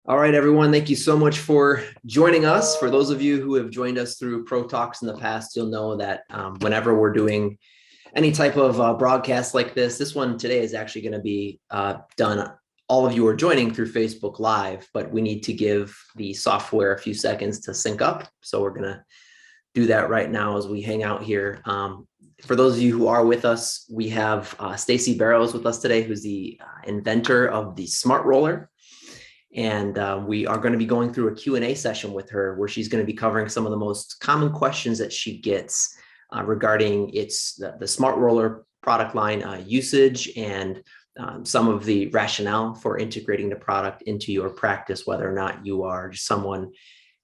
All right, everyone. Thank you so much for joining us. For those of you who have joined us through Pro Talks in the past, you'll know that whenever we're doing any type of broadcast like this one today is actually going to be done. All of you are joining through Facebook Live, but we need to give the software a few seconds to sync up. So we're going to do that right now as we hang out here. For those of you who are with us, we have Stacy Barrows with us today, who's the inventor of the Smartroller. And we are going to be going through a Q&A session with her where she's going to be covering some of the most common questions that she gets regarding the Smartroller product line usage and some of the rationale for integrating the product into your practice, whether or not you are just someone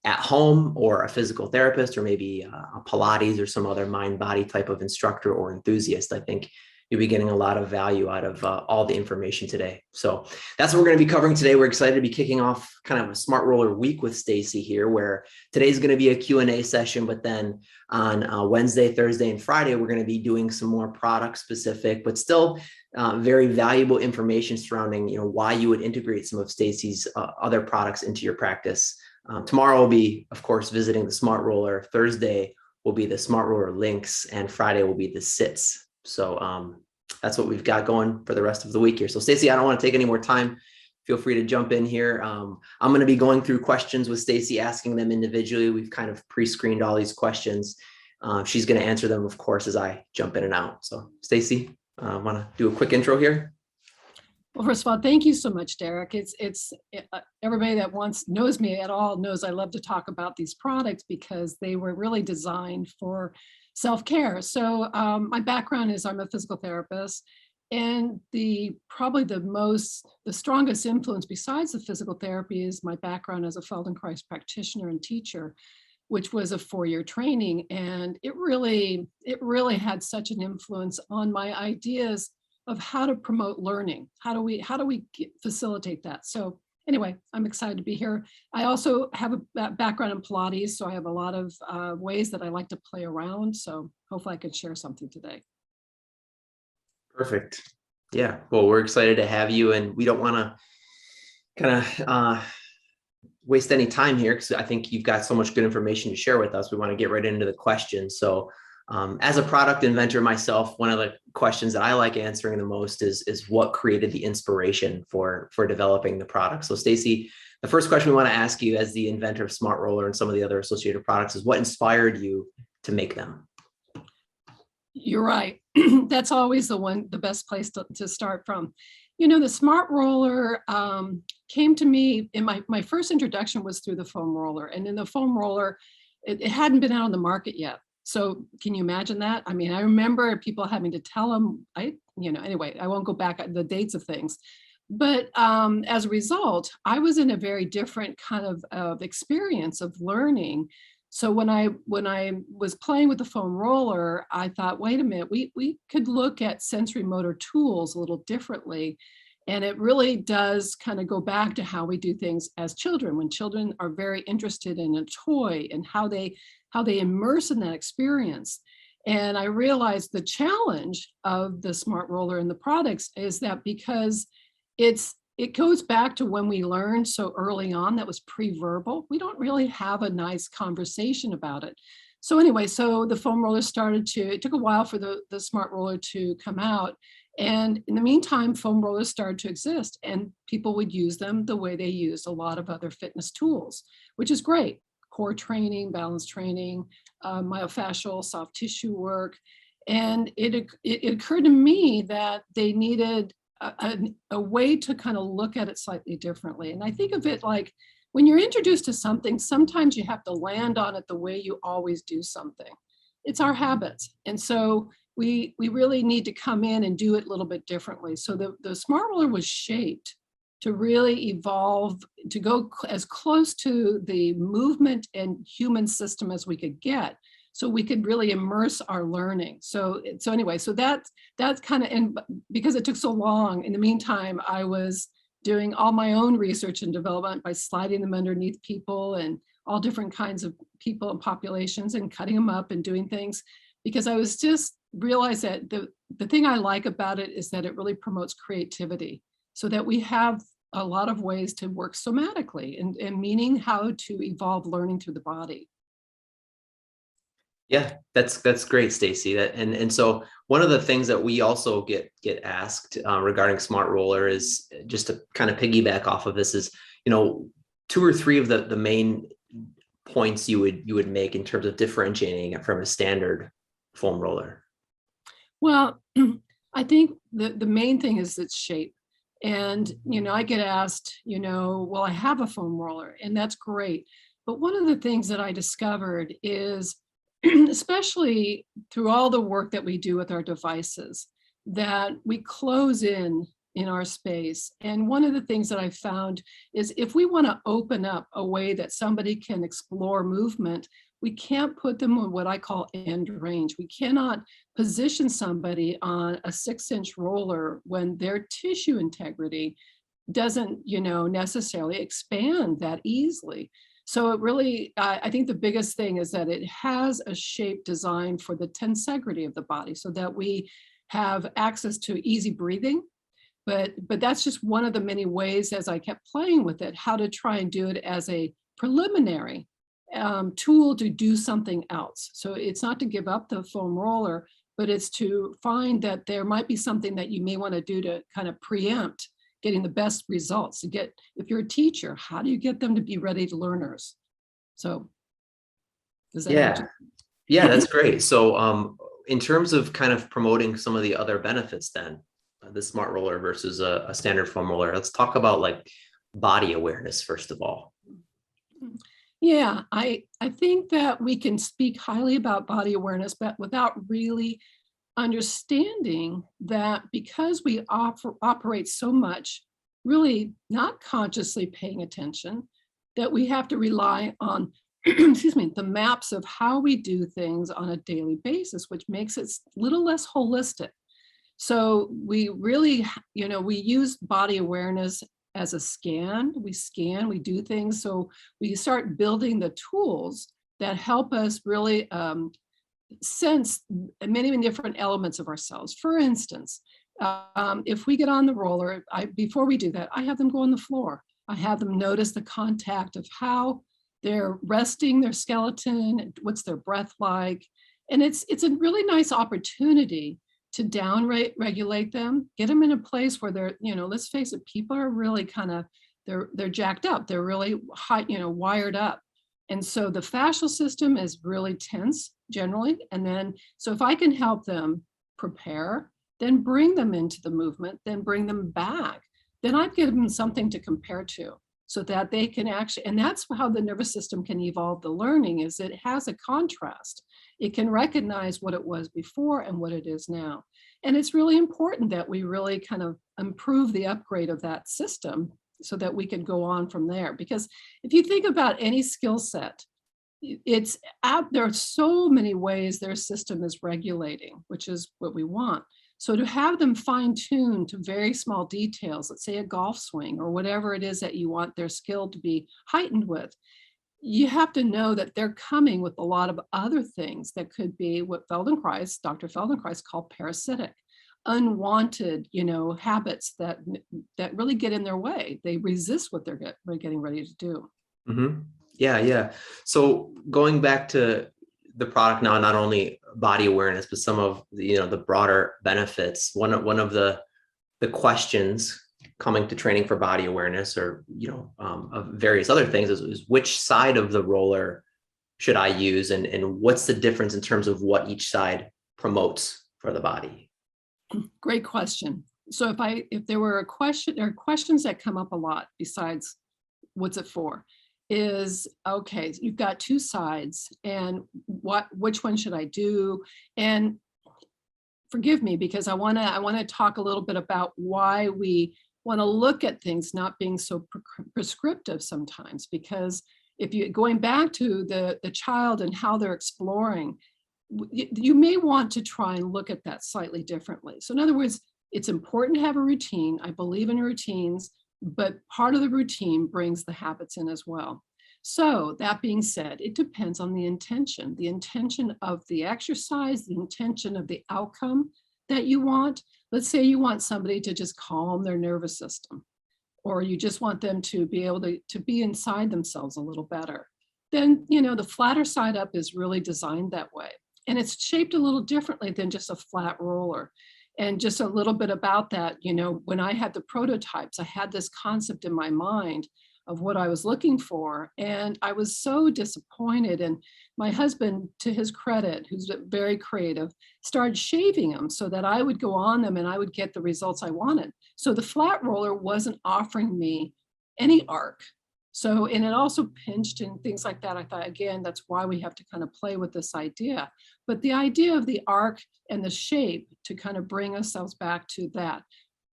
at home or a physical therapist or maybe a Pilates or some other mind-body type of instructor or enthusiast. I think you'll be getting a lot of value out of all the information today. So that's what we're going to be covering today. We're excited to be kicking off kind of a Smartroller week with Stacy here, where today's going to be a Q&A session, but then on Wednesday, Thursday, and Friday, we're going to be doing some more product specific, but still very valuable information surrounding, why you would integrate some of Stacy's other products into your practice. Tomorrow will be, of course, visiting the Smartroller. Thursday will be the Smartroller links, and Friday will be the sits. So that's what we've got going for the rest of the week here. So Stacy, I don't want to take any more time. Feel free to jump in here. I'm going to be going through questions with Stacy, asking them individually. We've kind of pre-screened all these questions. She's going to answer them, of course, as I jump in and out. So Stacy, want to do a quick intro here? Well, first of all, thank you so much, Derek. It's everybody that knows me at all knows I love to talk about these products because they were really designed for self-care. So my background is I'm a physical therapist, and probably the strongest influence besides the physical therapy is my background as a Feldenkrais practitioner and teacher, which was a 4-year training. And it really had such an influence on my ideas of how to promote learning. How do we facilitate that? So anyway, I'm excited to be here. I also have a background in Pilates, so I have a lot of ways that I like to play around. So hopefully I can share something today. Perfect. Yeah, well, we're excited to have you, and we don't want to kind of waste any time here because I think you've got so much good information to share with us. We want to get right into the questions. So as a product inventor myself, one of the questions that I like answering the most is what created the inspiration for developing the product. So Stacy, the first question we want to ask you as the inventor of Smartroller and some of the other associated products is what inspired you to make them? You're right. That's always the best place to start from. The Smartroller came to me in my first introduction was through the foam roller, and in the foam roller, it hadn't been out on the market yet. So can you imagine that? I mean, I remember people having to tell them, anyway, I won't go back at the dates of things. But as a result, I was in a very different kind of experience of learning. So when I was playing with the foam roller, I thought, wait a minute, we could look at sensory motor tools a little differently. And it really does kind of go back to how we do things as children, when children are very interested in a toy and how they immerse in that experience. And I realized the challenge of the Smartroller and the products is that because it goes back to when we learned so early on, that was pre-verbal, we don't really have a nice conversation about it. So anyway, so the foam roller it took a while for the Smartroller to come out. And in the meantime, foam rollers started to exist, and people would use them the way they used a lot of other fitness tools, which is great. Core training, balance training, myofascial, soft tissue work. And it occurred to me that they needed a way to kind of look at it slightly differently. And I think of it like when you're introduced to something, sometimes you have to land on it the way you always do something. It's our habits. And so we really need to come in and do it a little bit differently. So the Smartroller was shaped to really evolve, to go as close to the movement and human system as we could get, so we could really immerse our learning. So anyway, so that's kind of, and because it took so long, in the meantime, I was doing all my own research and development by sliding them underneath people and all different kinds of people and populations and cutting them up and doing things, because I was just realized that the thing I like about it is that it really promotes creativity, so that we have a lot of ways to work somatically and meaning how to evolve learning through the body. Yeah, that's great, Stacy. And so one of the things that we also get asked regarding Smartroller is just to kind of piggyback off of this is, two or three of the main points you would make in terms of differentiating it from a standard foam roller. Well, I think the main thing is its shape. And, I get asked, well, I have a foam roller, and that's great. But one of the things that I discovered is, especially through all the work that we do with our devices, that we close in our space. And one of the things that I found is if we want to open up a way that somebody can explore movement, we can't put them in what I call end range. We cannot position somebody on a 6-inch roller when their tissue integrity doesn't, necessarily expand that easily. So it really, I think the biggest thing is that it has a shape designed for the tensegrity of the body so that we have access to easy breathing. But that's just one of the many ways, as I kept playing with it, how to try and do it as a preliminary tool to do something else. So it's not to give up the foam roller, but it's to find that there might be something that you may want to do to kind of preempt getting the best results. If you're a teacher, how do you get them to be ready to learners? So does that answer? Yeah, that's great. So in terms of kind of promoting some of the other benefits then, the smart roller versus a standard foam roller, let's talk about like body awareness first of all. Yeah, I think that we can speak highly about body awareness, but without really understanding that because we operate so much, really not consciously paying attention, that we have to rely on, excuse me, the maps of how we do things on a daily basis, which makes it a little less holistic. So we really, we use body awareness as a scan. We do things. So we start building the tools that help us really sense many different elements of ourselves. For instance, if we get on the roller, before we do that, I have them go on the floor. I have them notice the contact of how they're resting their skeleton, what's their breath like. And it's a really nice opportunity to down regulate them, get them in a place where they're, let's face it, people are really kind of, they're jacked up. They're really high, wired up. And so the fascial system is really tense generally. And then, so if I can help them prepare, then bring them into the movement, then bring them back, then I've given them something to compare to so that they can actually, and that's how the nervous system can evolve the learning, is it has a contrast. It can recognize what it was before and what it is now. And it's really important that we really kind of improve the upgrade of that system so that we can go on from there. Because if you think about any skill set, there are so many ways their system is regulating, which is what we want. So to have them fine-tuned to very small details, let's say a golf swing or whatever it is that you want their skill to be heightened with, you have to know that they're coming with a lot of other things that could be what Dr. Feldenkrais called parasitic, unwanted, habits that really get in their way. They resist what they're getting ready to do. Mm-hmm. Yeah. So going back to the product now, not only body awareness, but some of the broader benefits. One of the questions coming to training for body awareness or, of various other things is which side of the roller should I use? And what's the difference in terms of what each side promotes for the body? Great question. So if there were questions that come up a lot besides what's it for, is okay, you've got two sides and which one should I do? And forgive me, because I want to talk a little bit about why we want to look at things not being so prescriptive sometimes, because if you going back to the child and how they're exploring, you may want to try and look at that slightly differently. So in other words, it's important to have a routine. I believe in routines, but part of the routine brings the habits in as well. So that being said, it depends on the intention of the exercise, the intention of the outcome that you want. Let's say you want somebody to just calm their nervous system. or you just want them to be able to be inside themselves a little better, then, you know, the flatter side up is really designed that way. And it's shaped a little differently than just a flat roller. And just a little bit about that, you know, when I had the prototypes, I had this concept in my mind of what I was looking for. And I was so disappointed. And my husband, to his credit, who's very creative, started shaving them so that I would go on them and I would get the results I wanted. So the flat roller wasn't offering me any arc. So, and it also pinched and things like that. I thought, again, that's why we have to kind of play with this idea. But the idea of the arc and the shape to kind of bring ourselves back to that.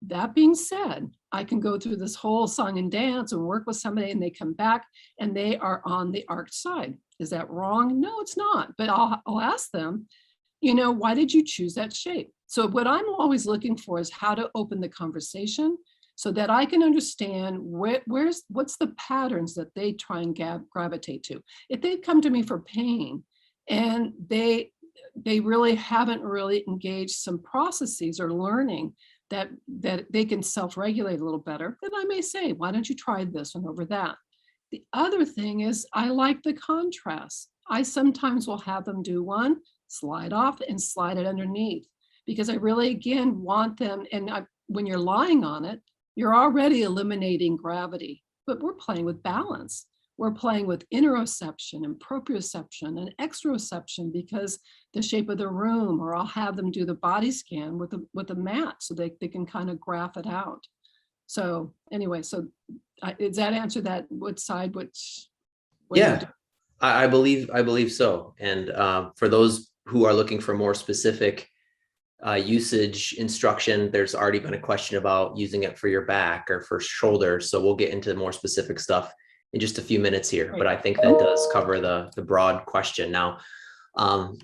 That being said, I can go through this whole song and dance and work with somebody and they come back and they are on the arc side. Is that wrong? No, it's not. But I'll ask them, you know, why did you choose that shape? So what I'm always looking for is how to open the conversation so that I can understand what's the patterns that they try and gravitate to. If they come to me for pain and they really haven't really engaged some processes or learning that they can self-regulate a little better, then I may say, why don't you try this one over that? The other thing is I like the contrast. I sometimes will have them do one, slide off and slide it underneath, because I really, again, want them, and when you're lying on it, you're already eliminating gravity, but we're playing with balance. We're playing with interoception and proprioception and exteroception because the shape of the room, or I'll have them do the body scan with a mat so they can kind of graph it out. So anyway, so does that answer that? What side, which? Yeah, I believe so. And for those who are looking for more specific usage instruction, there's already been a question about using it for your back or for shoulder. So we'll get into more specific stuff in just a few minutes here, but I think that does cover the broad question. Now,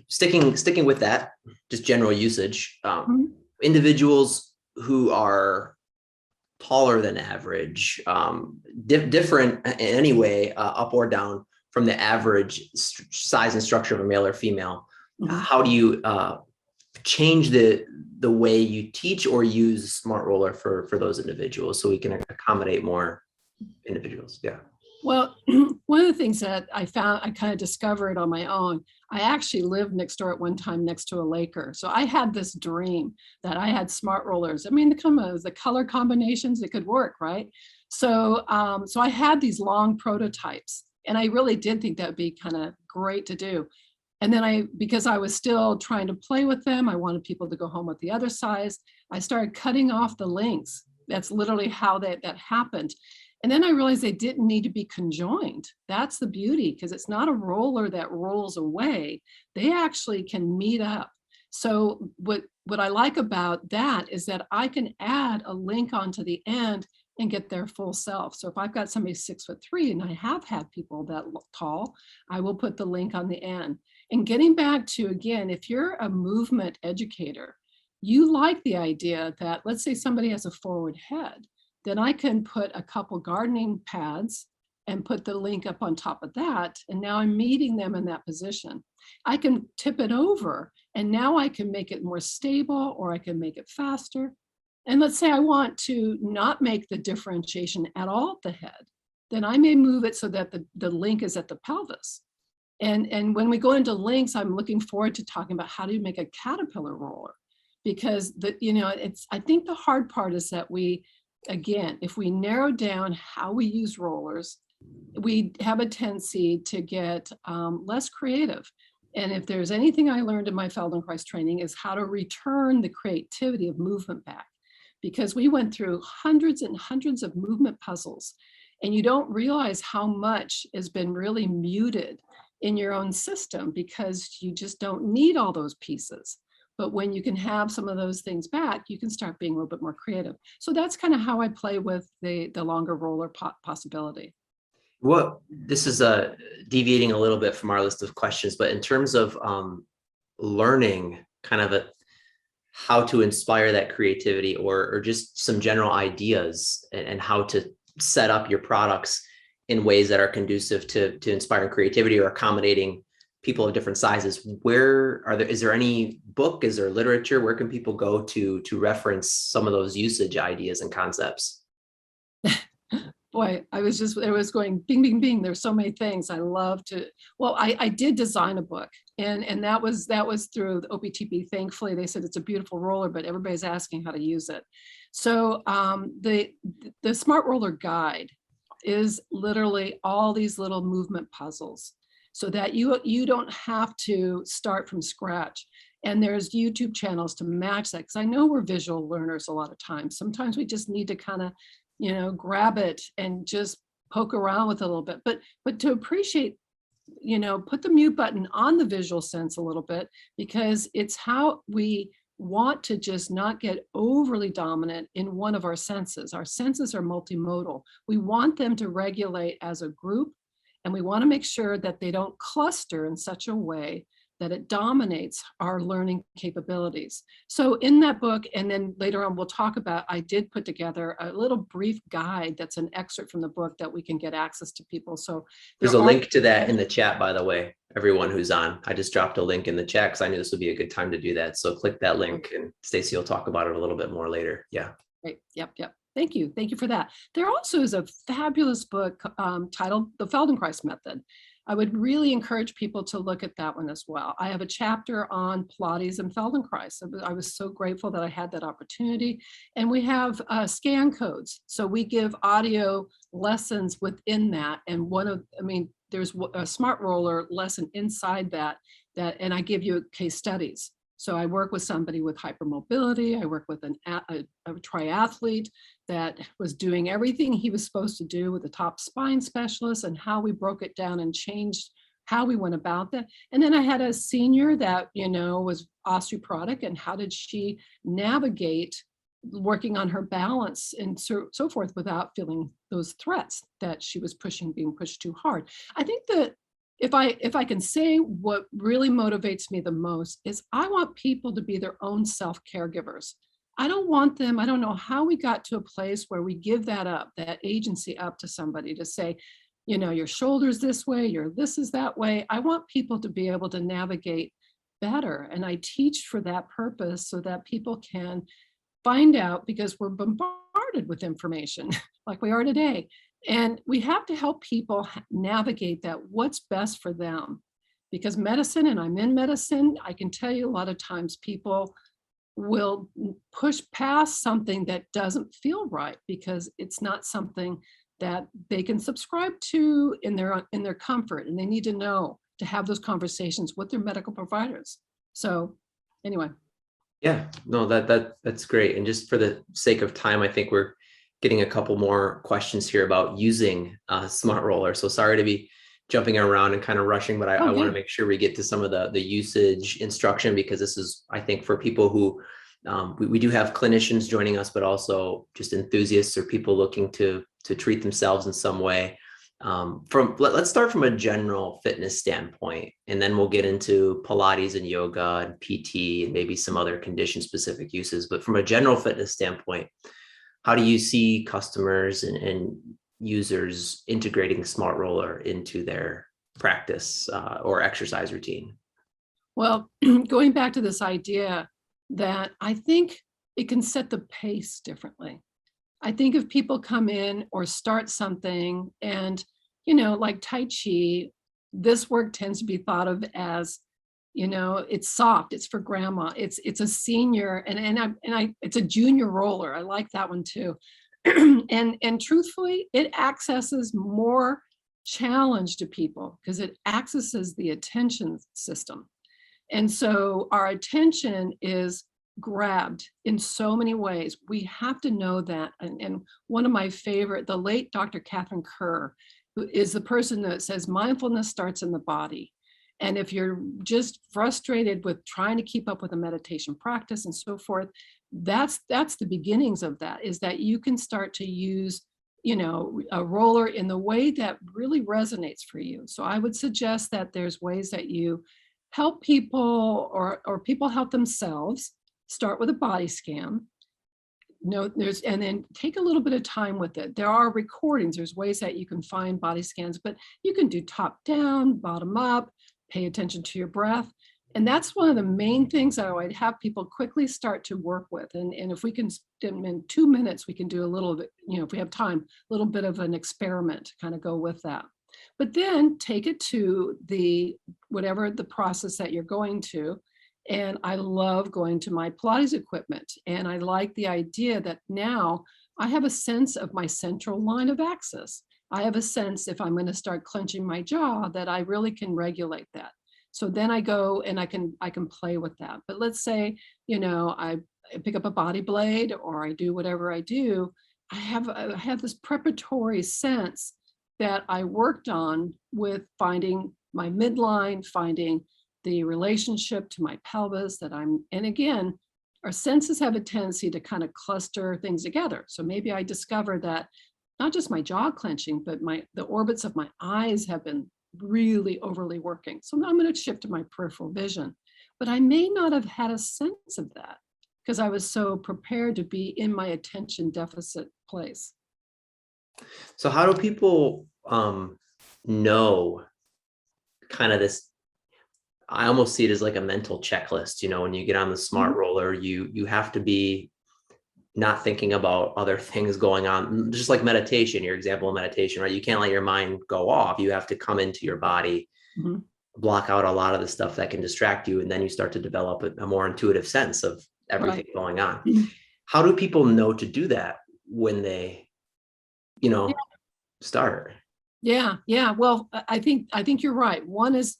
sticking with that, just general usage, individuals who are taller than average, different in any way, up or down from the average size and structure of a male or female, how do you change the way you teach or use Smartroller for those individuals so we can accommodate more individuals? Yeah. Well, one of the things that I found, I kind of discovered on my own, I actually lived next door at one time next to a Laker. So I had this dream that I had Smartrollers. I mean, the color combinations, it could work, right? So, so I had these long prototypes, and I really did think that would be kind of great to do. And then because I was still trying to play with them, I wanted people to go home with the other size. I started cutting off the links. That's literally how that happened. And then I realized they didn't need to be conjoined. That's the beauty, because it's not a roller that rolls away. They actually can meet up. So what I like about that is that I can add a link onto the end and get their full self. So if I've got somebody 6'3", and I have had people that tall, I will put the link on the end. And getting back to, again, if you're a movement educator, you like the idea that, let's say somebody has a forward head, then I can put a couple gardening pads and put the link up on top of that. And now I'm meeting them in that position. I can tip it over, and now I can make it more stable, or I can make it faster. And let's say I want to not make the differentiation at all at the head, then I may move it so that the link is at the pelvis. And when we go into links, I'm looking forward to talking about how do you make a caterpillar roller, because I think the hard part is that again, if we narrow down how we use rollers, we have a tendency to get less creative. And if there's anything I learned in my Feldenkrais training, is how to return the creativity of movement back. Because we went through hundreds and hundreds of movement puzzles, and you don't realize how much has been really muted in your own system because you just don't need all those pieces. But when you can have some of those things back, you can start being a little bit more creative. So that's kind of how I play with the longer roller possibility. Well, this is deviating a little bit from our list of questions, but in terms of learning kind of how to inspire that creativity, or just some general ideas and how to set up your products in ways that are conducive to inspiring creativity or accommodating people of different sizes, is there any book, is there literature, where can people go to reference some of those usage ideas and concepts? Boy, it was going bing, bing, bing. There's so many things I love to, well, I did design a book, and that was through the OPTP. Thankfully, they said it's a beautiful roller, but everybody's asking how to use it. So the Smart Roller Guide is literally all these little movement puzzles so that you don't have to start from scratch. And there's YouTube channels to match that, because I know we're visual learners a lot of times. Sometimes we just need to kind of, grab it and just poke around with it a little bit, but to appreciate, put the mute button on the visual sense a little bit, because it's how we want to just not get overly dominant in one of our senses. Our senses are multimodal. We want them to regulate as a group, and we want to make sure that they don't cluster in such a way that it dominates our learning capabilities. So in that book, and then later on we'll talk about, I did put together a little brief guide that's an excerpt from the book that we can get access to people. So there's a link to that in the chat, by the way, everyone who's on. I just dropped a link in the chat because I knew this would be a good time to do that. So click that link, and Stacy will talk about it a little bit more later. Yeah. Great. Yep. Thank you for that. There also is a fabulous book titled The Feldenkrais Method. I would really encourage people to look at that one as well. I have a chapter on Pilates and Feldenkrais. I was so grateful that I had that opportunity. And we have scan codes. So we give audio lessons within that. And there's a Smart Roller lesson inside that, and I give you case studies. So I work with somebody with hypermobility. I work with a triathlete that was doing everything he was supposed to do with a top spine specialist, and how we broke it down and changed how we went about that. And then I had a senior that, was osteoporotic, and how did she navigate working on her balance and so forth without feeling those threats that she was being pushed too hard. I think that if I can say what really motivates me the most is I want people to be their own self-caregivers. I don't know how we got to a place where we give that agency up to somebody to say, your shoulder's this way, this is that way. I want people to be able to navigate better. And I teach for that purpose so that people can find out, because we're bombarded with information like we are today. And we have to help people navigate that, what's best for them. Because medicine, and I'm in medicine, I can tell you a lot of times people will push past something that doesn't feel right because it's not something that they can subscribe to in their comfort, and they need to know to have those conversations with their medical providers. So anyway. Yeah, no, that's great. And just for the sake of time, I think we're getting a couple more questions here about using Smart Roller. So sorry to be jumping around and kind of rushing, but I want to make sure we get to some of the usage instruction, because this is, I think, for people who we do have clinicians joining us, but also just enthusiasts or people looking to treat themselves in some way. Let's start from a general fitness standpoint, and then we'll get into Pilates and yoga and PT and maybe some other condition specific uses. But from a general fitness standpoint, how do you see customers and users integrating Smart Roller into their practice or exercise routine? Well, going back to this idea that I think it can set the pace differently. I think if people come in or start something and, like Tai Chi, this work tends to be thought of as, it's soft, it's for grandma, it's a senior, and it's a junior roller. I like that one too. and truthfully, it accesses more challenge to people because it accesses the attention system. And so our attention is grabbed in so many ways. We have to know that. And one of my favorite, the late Dr. Catherine Kerr, who is the person that says mindfulness starts in the body. And if you're just frustrated with trying to keep up with a meditation practice and so forth, that's the beginnings of that, is that you can start to use, a roller in the way that really resonates for you. So I would suggest that there's ways that you help people or people help themselves. Start with a body scan. And then take a little bit of time with it. There are recordings. There's ways that you can find body scans, but you can do top down, bottom up, pay attention to your breath. And that's one of the main things that I'd have people quickly start to work with. And if we can, in 2 minutes, we can do a little bit, if we have time, a little bit of an experiment to kind of go with that. But then take it to whatever the process that you're going to. And I love going to my Pilates equipment. And I like the idea that now I have a sense of my central line of access. I have a sense if I'm going to start clenching my jaw that I really can regulate that. So then I go and I can play with that. But let's say, I pick up a body blade or I do whatever I do. I have this preparatory sense that I worked on with finding my midline, finding the relationship to my pelvis and again, our senses have a tendency to kind of cluster things together. So maybe I discover that not just my jaw clenching, but the orbits of my eyes have been really overly working. So now I'm going to shift to my peripheral vision. But I may not have had a sense of that because I was so prepared to be in my attention deficit place. So how do people know kind of this? I almost see it as like a mental checklist. When you get on the Smartroller, you have to be not thinking about other things going on, just like meditation, your example of meditation, right? You can't let your mind go off. You have to come into your body, block out a lot of the stuff that can distract you. And then you start to develop a more intuitive sense of everything going on. How do people know to do that when they, start? Yeah. Well, I think you're right. One is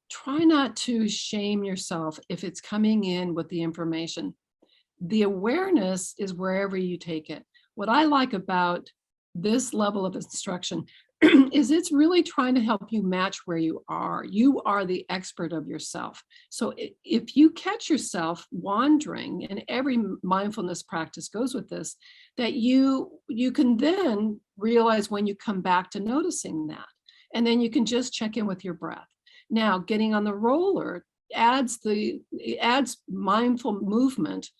try not to shame yourself if it's coming in with the information. The awareness is wherever you take it. What I like about this level of instruction is it's really trying to help you match where you are. You are the expert of yourself. So if you catch yourself wandering, and every mindfulness practice goes with this, that you can then realize when you come back to noticing that. And then you can just check in with your breath. Now, getting on the roller adds mindful movement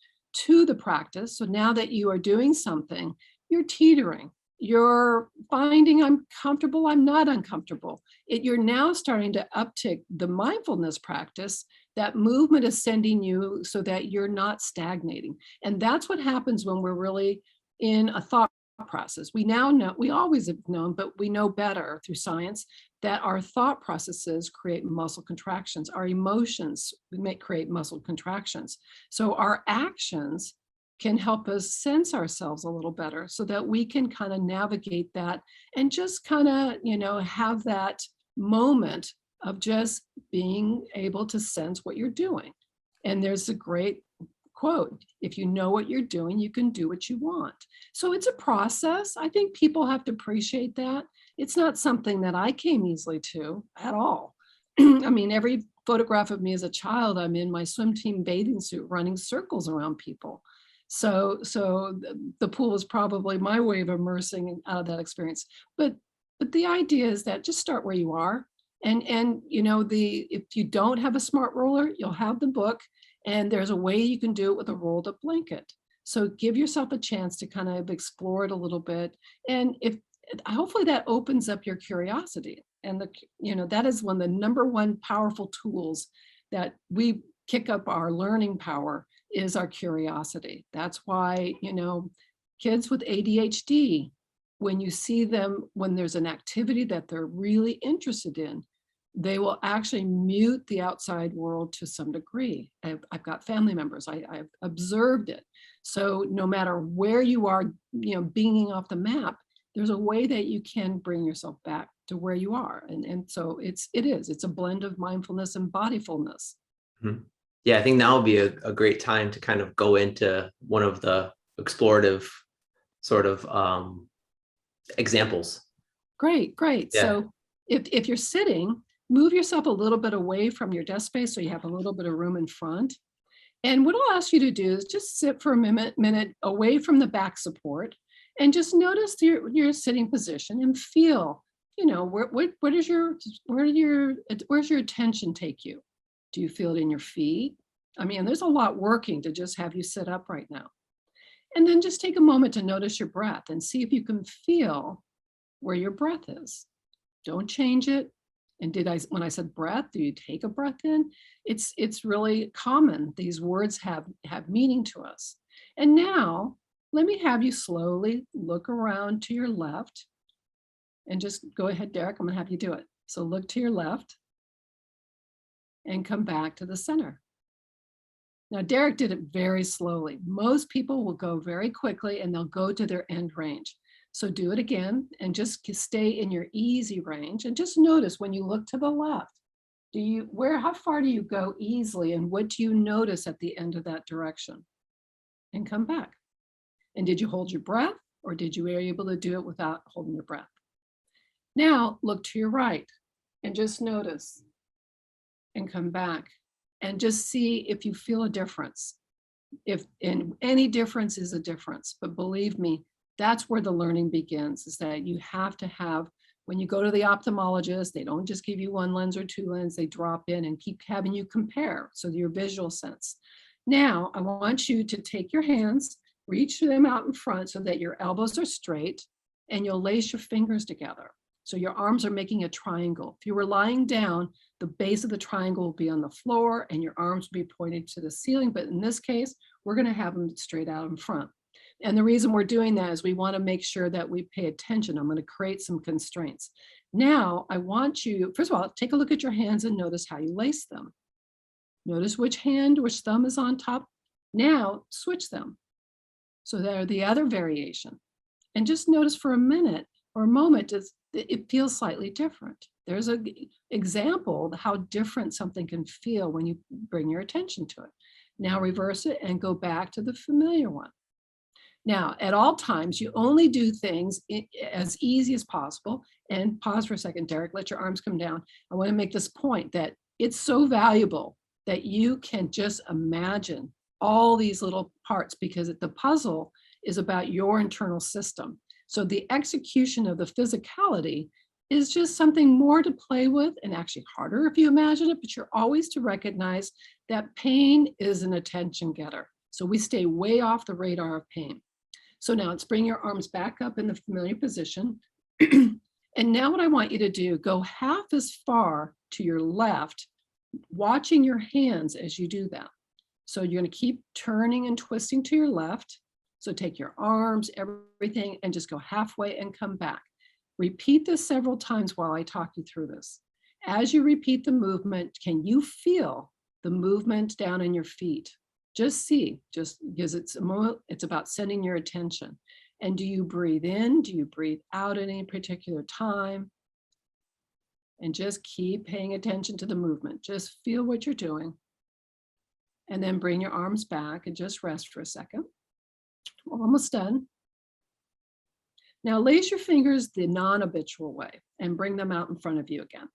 to the practice. So now that you are doing something, you're teetering, you're finding I'm comfortable, I'm not uncomfortable. You're now starting to uptick the mindfulness practice. That movement is sending you so that you're not stagnating. And that's what happens when we're really in a thought process. We now know, we always have known, but we know better through science that our thought processes create muscle contractions. Our emotions create muscle contractions. So our actions can help us sense ourselves a little better so that we can kind of navigate that and just kind of, have that moment of just being able to sense what you're doing. And there's a great quote, if you know what you're doing, you can do what you want. So it's a process. I think people have to appreciate that. It's not something that I came easily to at all. I mean, every photograph of me as a child, I'm in my swim team bathing suit running circles around people. So the pool is probably my way of immersing out of that experience. But the idea is that just start where you are. And if you don't have a Smartroller, you'll have the book. And there's a way you can do it with a rolled up blanket. So give yourself a chance to kind of explore it a little bit. And hopefully that opens up your curiosity. And that is one of the number one powerful tools that we kick up our learning power is our curiosity. That's why, kids with ADHD, when you see them, when there's an activity that they're really interested in, they will actually mute the outside world to some degree. I've got family members, I've observed it. So no matter where you are, being off the map, there's a way that you can bring yourself back to where you are. And so it's a blend of mindfulness and bodyfulness. Mm-hmm. Yeah, I think now would be a great time to kind of go into one of the explorative sort of examples. Great. Yeah. So if you're sitting, move yourself a little bit away from your desk space so you have a little bit of room in front. And what I'll ask you to do is just sit for a minute away from the back support and just notice your sitting position and feel, where's your attention take you? Do you feel it in your feet? I mean, there's a lot working to just have you sit up right now. And then just take a moment to notice your breath and see if you can feel where your breath is. Don't change it. And when I said breath, do you take a breath in? It's really common. These words have meaning to us. And now let me have you slowly look around to your left and just go ahead, Derek, I'm gonna have you do it. So look to your left and come back to the center. Now, Derek did it very slowly. Most people will go very quickly and they'll go to their end range. So do it again and just stay in your easy range. And just notice when you look to the left, how far do you go easily and what do you notice at the end of that direction? And come back. And did you hold your breath or were you able to do it without holding your breath? Now look to your right and just notice and come back and just see if you feel a difference. And any difference is a difference, but believe me, that's where the learning begins, is that you have to have, when you go to the ophthalmologist, they don't just give you one lens or two lenses, they drop in and keep having you compare, so your visual sense. Now, I want you to take your hands, reach them out in front so that your elbows are straight, and you'll lace your fingers together. So your arms are making a triangle. If you were lying down, the base of the triangle will be on the floor and your arms will be pointed to the ceiling. But in this case, we're going to have them straight out in front. And the reason we're doing that is we want to make sure that we pay attention. I'm going to create some constraints. Now, I want you, first of all, take a look at your hands and notice how you lace them. Notice which thumb is on top. Now, switch them. So they're the other variation. And just notice for a minute or a moment, it feels slightly different. There's an example of how different something can feel when you bring your attention to it. Now reverse it and go back to the familiar one. Now, at all times, you only do things as easy as possible. And pause for a second, Derek, let your arms come down. I want to make this point that it's so valuable that you can just imagine all these little parts, because the puzzle is about your internal system. So the execution of the physicality is just something more to play with, and actually harder if you imagine it, but you're always to recognize that pain is an attention getter. So we stay way off the radar of pain. So now let's bring your arms back up in the familiar position. And now what I want you to do, go half as far to your left, watching your hands as you do that. So you're going to keep turning and twisting to your left. So take your arms, everything, and just go halfway and come back. Repeat this several times while I talk you through this. As you repeat the movement, can you feel the movement down in your feet? Just see, just because it's about sending your attention. And do you breathe in? Do you breathe out at any particular time? And just keep paying attention to the movement. Just feel what you're doing. And then bring your arms back and just rest for a second. We're almost done. Now lace your fingers the non-habitual way and bring them out in front of you again.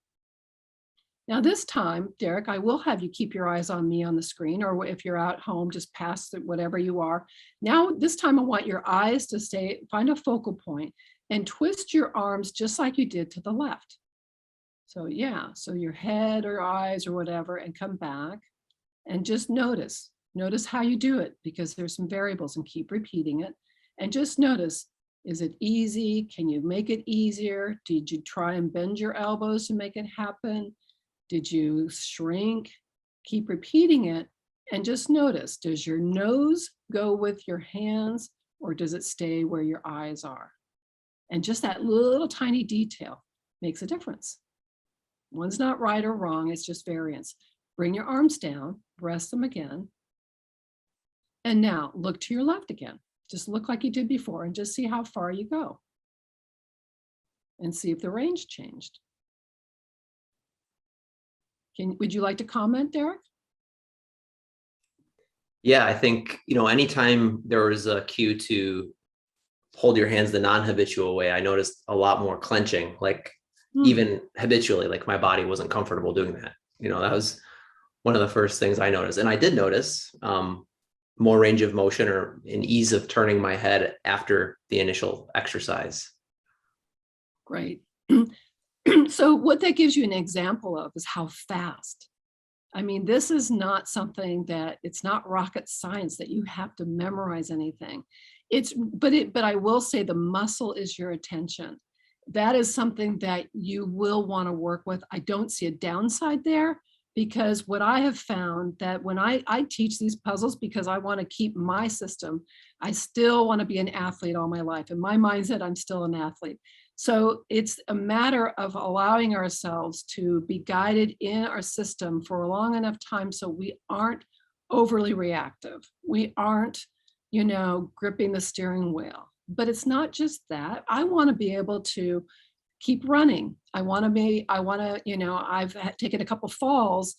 Now this time, Derek, I will have you keep your eyes on me on the screen, or if you're out home, just past whatever you are. Now this time I want your eyes to find a focal point and twist your arms just like you did to the left. So yeah, so your head or eyes or whatever, and come back and just notice how you do it, because there's some variables, and keep repeating it. And just notice, is it easy? Can you make it easier? Did you try and bend your elbows to make it happen? Did you shrink? Keep repeating it and just notice, does your nose go with your hands or does it stay where your eyes are? And just that little tiny detail makes a difference. One's not right or wrong, it's just variance. Bring your arms down, rest them again. And now look to your left again. Just look like you did before and just see how far you go. And see if the range changed. Would you like to comment, Derek? Yeah, I think, anytime there was a cue to hold your hands the non-habitual way, I noticed a lot more clenching, like even habitually, like my body wasn't comfortable doing that. That was one of the first things I noticed. And I did notice more range of motion or an ease of turning my head after the initial exercise. Great. So what that gives you an example of is how fast. I mean, this is not something it's not rocket science that you have to memorize anything. But I will say the muscle is your attention. that is something that you will want to work with. I don't see a downside there, because what I have found that when I teach these puzzles, because I want to keep my system, I still want to be an athlete all my life. In my mindset, I'm still an athlete. So it's a matter of allowing ourselves to be guided in our system for a long enough time so we aren't overly reactive. We aren't, gripping the steering wheel. But it's not just that. I want to be able to keep running. I've taken a couple falls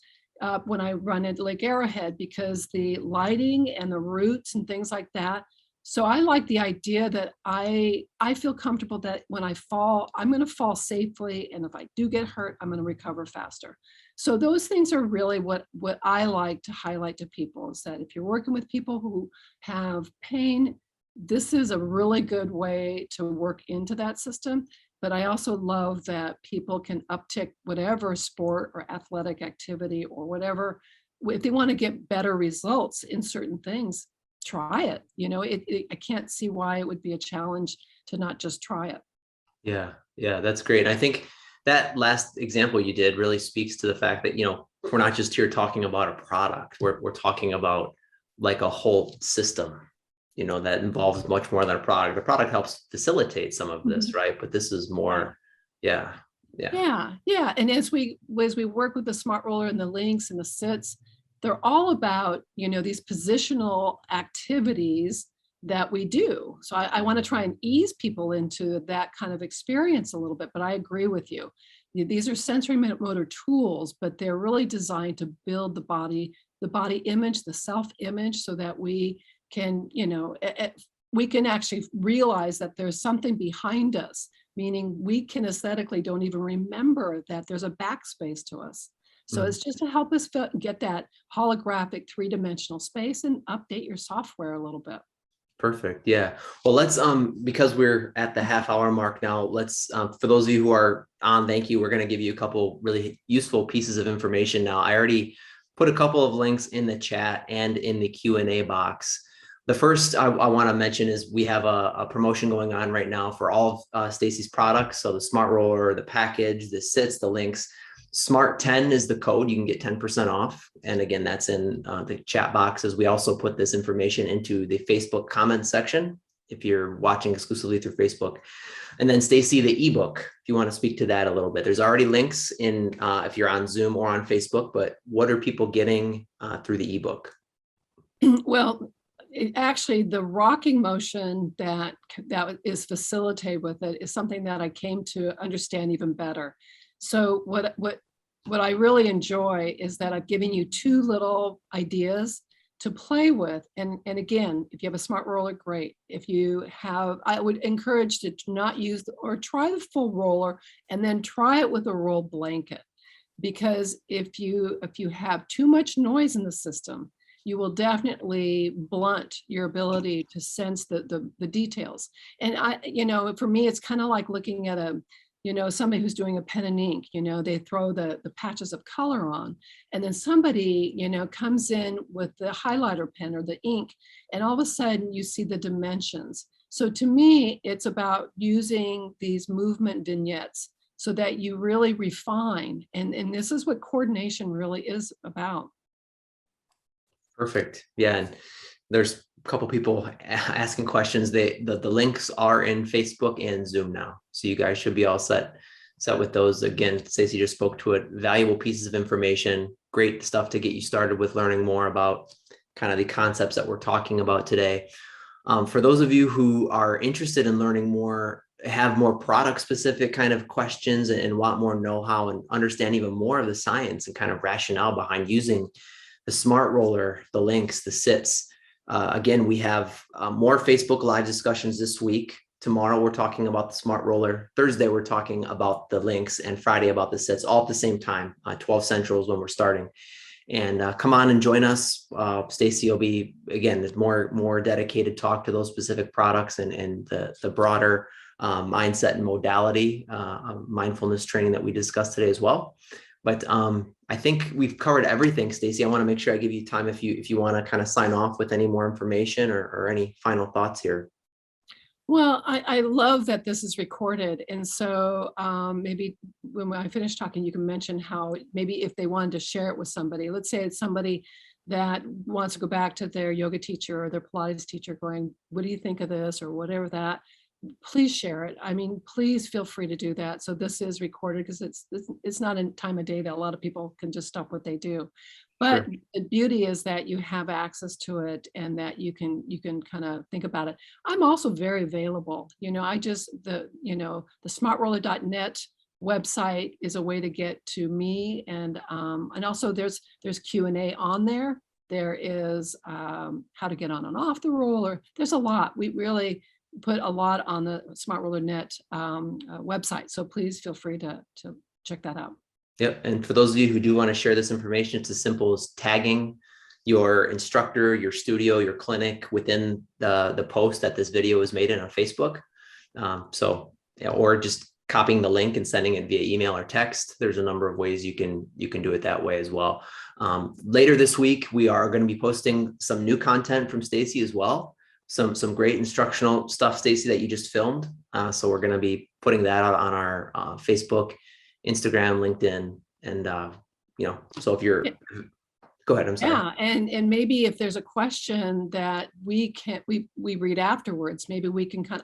when I run at Lake Arrowhead because the lighting and the roots and things like that. So I like the idea that I feel comfortable that when I fall, I'm going to fall safely. And if I do get hurt, I'm going to recover faster. So those things are really what I like to highlight to people, is that if you're working with people who have pain, this is a really good way to work into that system. But I also love that people can uptick whatever sport or athletic activity or whatever. If they want to get better results in certain things, try it. I can't see why it would be a challenge to not just try it. Yeah, that's great. I think that last example you did really speaks to the fact that, we're not just here talking about a product. We're talking about like a whole system, that involves much more than a product. The product helps facilitate some of this, right? But this is more, yeah. And as we work with the Smartroller and the links and the sits, they're all about, these positional activities that we do. So I want to try and ease people into that kind of experience a little bit, but I agree with you. These are sensory motor tools, but they're really designed to build the body image, the self-image, so that we can, we can actually realize that there's something behind us, meaning we can aesthetically don't even remember that there's a backspace to us. So it's just to help us get that holographic 3-dimensional space and update your software a little bit. Perfect. Yeah. Well, let's, because we're at the half-hour mark now, let's, for those of you who are on, thank you. We're going to give you a couple really useful pieces of information now. I already put a couple of links in the chat and in the Q&A box. The first I want to mention is we have a promotion going on right now for all of Stacy's products. So the Smartroller, the package, the sits, the links. SMART10 is the code. You can get 10% off. And again, that's in the chat boxes. We also put this information into the Facebook comment section if you're watching exclusively through Facebook. And then Stacy, the ebook, if you want to speak to that a little bit. There's already links in if you're on Zoom or on Facebook, but what are people getting through the ebook? Well, actually, the rocking motion that is facilitated with it is something that I came to understand even better. So what I really enjoy is that I've given you 2 little ideas to play with. And again, if you have a Smartroller, great. If you have, I would encourage to not use or try the full roller and then try it with a roll blanket. Because if you have too much noise in the system, you will definitely blunt your ability to sense the details. And for me, it's kind of like looking at somebody who's doing a pen and ink. They throw the patches of color on, and then somebody comes in with the highlighter pen or the ink, and all of a sudden you see the dimensions. So to me, it's about using these movement vignettes so that you really refine, and this is what coordination really is about. Perfect. Yeah. And there's a couple people asking questions. The links are in Facebook and Zoom now. So you guys should be all set with those. Again, Stacy just spoke to it. Valuable pieces of information, great stuff to get you started with learning more about kind of the concepts that we're talking about today. For those of you who are interested in learning more, have more product specific kind of questions and want more know-how and understand even more of the science and kind of rationale behind using the Smartroller, the links, the sits. Again, we have more Facebook Live discussions this week. Tomorrow, we're talking about the Smartroller. Thursday, we're talking about the links, and Friday about the sits, all at the same time. 12 Central is when we're starting. And come on and join us. Stacy will be, again, there's more dedicated talk to those specific products and the broader mindset and modality mindfulness training that we discussed today as well. But I think we've covered everything, Stacy. I want to make sure I give you time if you want to kind of sign off with any more information or any final thoughts here. Well, I love that this is recorded. And so maybe when I finish talking, you can mention how maybe if they wanted to share it with somebody, let's say it's somebody that wants to go back to their yoga teacher or their Pilates teacher going, what do you think of this or whatever that, please share it. I mean, please feel free to do that. So this is recorded because it's not a time of day that a lot of people can just stop what they do. But Sure. the beauty is that you have access to it and that you can kind of think about it. I'm also very available. The smartroller.net website is a way to get to me, and also there's Q&A on there. There is how to get on and off the roller. There's a lot. We really put a lot on the Smartroller.net website. So please feel free to check that out. Yep. And for those of you who do want to share this information, it's as simple as tagging your instructor, your studio, your clinic within the post that this video is made in on Facebook. Or just copying the link and sending it via email or text. There's a number of ways you can do it that way as well. Later this week, we are going to be posting some new content from Stacy as well. Some great instructional stuff, Stacy, that you just filmed. So we're going to be putting that out on our Facebook, Instagram, LinkedIn, and so if you're, go ahead. I'm sorry. Yeah, and maybe if there's a question that we read afterwards, maybe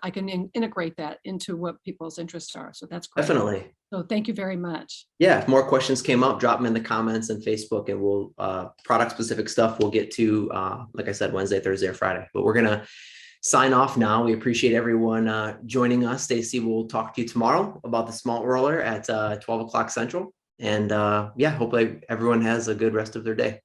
I can integrate that into what people's interests are. So that's great. Definitely. So thank you very much. Yeah, if more questions came up, drop them in the comments and Facebook, and we'll product specific stuff we'll get to, like I said, Wednesday, Thursday, or Friday. But we're gonna sign off now. We appreciate everyone joining us. Stacy, we'll talk to you tomorrow about the Smartroller at 12 o'clock Central. And hopefully everyone has a good rest of their day.